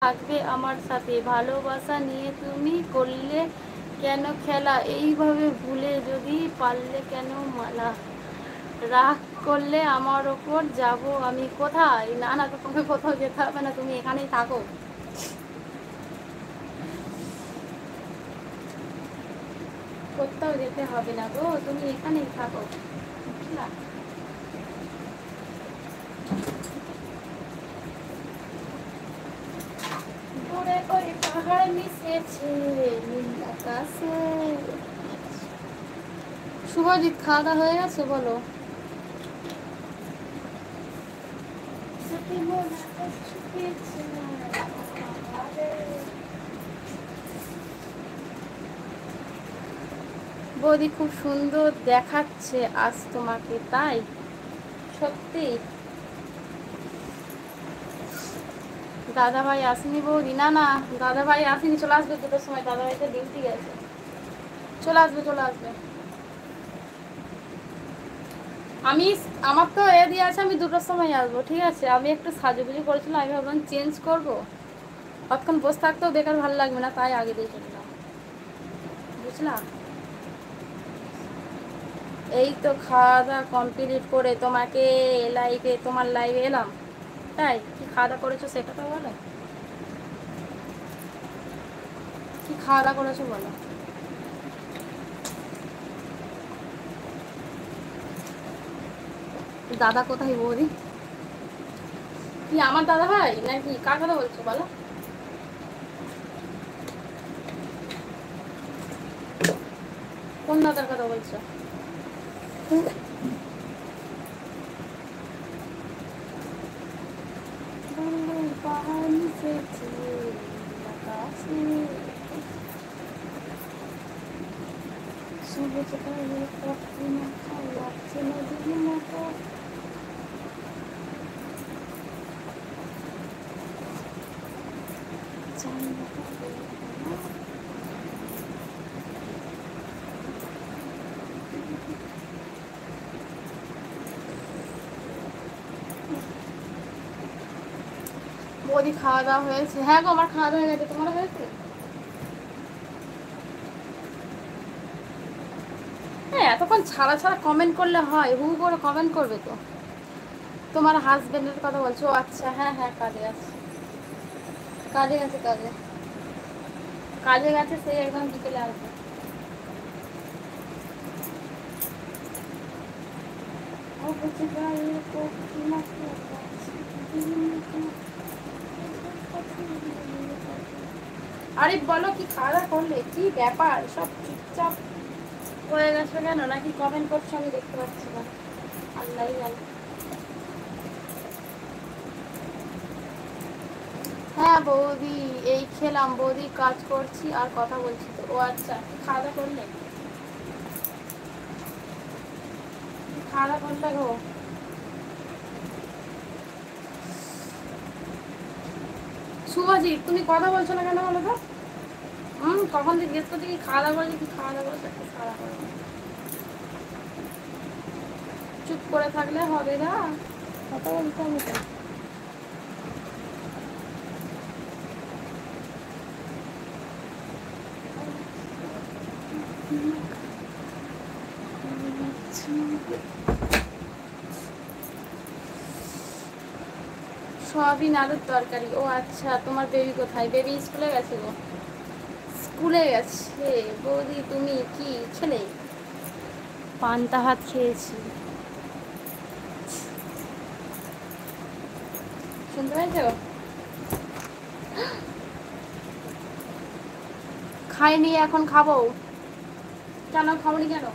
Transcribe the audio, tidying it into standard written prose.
থাকবে আমার সাথে, ভালোবাসা নিয়ে তুমি করলে কেন খেলা, এইভাবে ভুলে যদি পারলে কেন মালা, রাগ করলে আমার ওপর যাব আমি কোথায়। না না, তোমাকে কোথাও যেতে হবে না, তুমি এখানেই থাকো। কোথাও যেতে হবে না গো, তুমি এখানেই থাকো, বুঝলা। দূরে ওই পাহাড় মিশেছে নীল আকাশে। শুভজিৎ, খাওয়া দাওয়া হয়ে গেছে বলো। বৌদি খুব সুন্দর দেখাচ্ছে আজ তোমাকে, তাই? সত্যি? দাদা ভাই আসেনি বৌদি? না না, দাদা ভাই আসেনি, চলে আসবে 2টোর সময়, দাদা ভাইটা ডিউটি গেছে, চলে আসবে চলে আসবে। আমি, আমার তো এ দিয়ে আছে, আমি 2টোর সময় আসবো, ঠিক আছে। আমি একটু সাজুগুজু করেছিলাম, আমি ভাবলাম চেঞ্জ করবো, কতক্ষণ বসে থাকতেও বেকার ভালো লাগবে না, তাই আগে দিয়ে চললাম, বুঝলাম। এই তো খাওয়া দাওয়া কমপ্লিট করে তোমাকে লাইভে, তোমার লাইভে এলাম। তাই কি খাওয়া দাওয়া করেছো সেটা তো বলো, কি খাওয়া দাওয়া করেছো বলো। দাদা কোথায় বৌদি? কি আমার দাদা ভাই নাকি, কার কথা বলছো বলো। কোন দাদার কথা বলছো? বৌদি খাওয়া দাওয়া হয়েছে? হ্যাঁ গো, আমার খাওয়া দাওয়া হয়ে গেছে, তোমার হয়েছে? হ্যাঁ, এতক্ষণ ছাড়া ছাড়া কমেন্ট করলে হয়? হু করে কমেন্ট করবে তো। তোমার হাজবেন্ডের কথা বলছো? আচ্ছা, হ্যাঁ হ্যাঁ, কাজে আছে, কাজে গেছে, কাজে কাজে গেছে, সেই একদম বিকেলে আসবে। আরে বলো, কি খাওয়া দাওয়া করলে? কি ব্যাপার, সব চুপচাপ হয়ে গেছে কেন? নাকি কমেন্ট করছো আমি দেখতে পাচ্ছি না, আল্লাহ জানে। হ্যাঁ বৌদি, এই খেলাম বৌদি, কাজ করছি আর কথা বলছি তো। ও আচ্ছা, খাওয়া দাওয়া করলে? খাওয়া দাওয়া করলে গো? শুভজিৎ, তুমি কথা বলছো না কেন বলো তো? কখন থেকে জিজ্ঞেস করছি কি খাওয়া দাওয়া করেছি, কি খাওয়া দাওয়া করেছে, কি খাওয়া দাওয়া করে। চুপ করে থাকলে হবে না, কথা বলতে হবে তো। সয়াবিন আলুর তরকারি। ও আচ্ছা, তোমার বেবি কোথায়? বেবি স্কুলে গেছে গো, স্কুলে গেছে। বৌদি তুমি কি খেলে? পান্তা ভাত খেয়েছি, শুনতে পেয়েছো? খাইনি, এখন খাবো। কেন খাবনি কেন?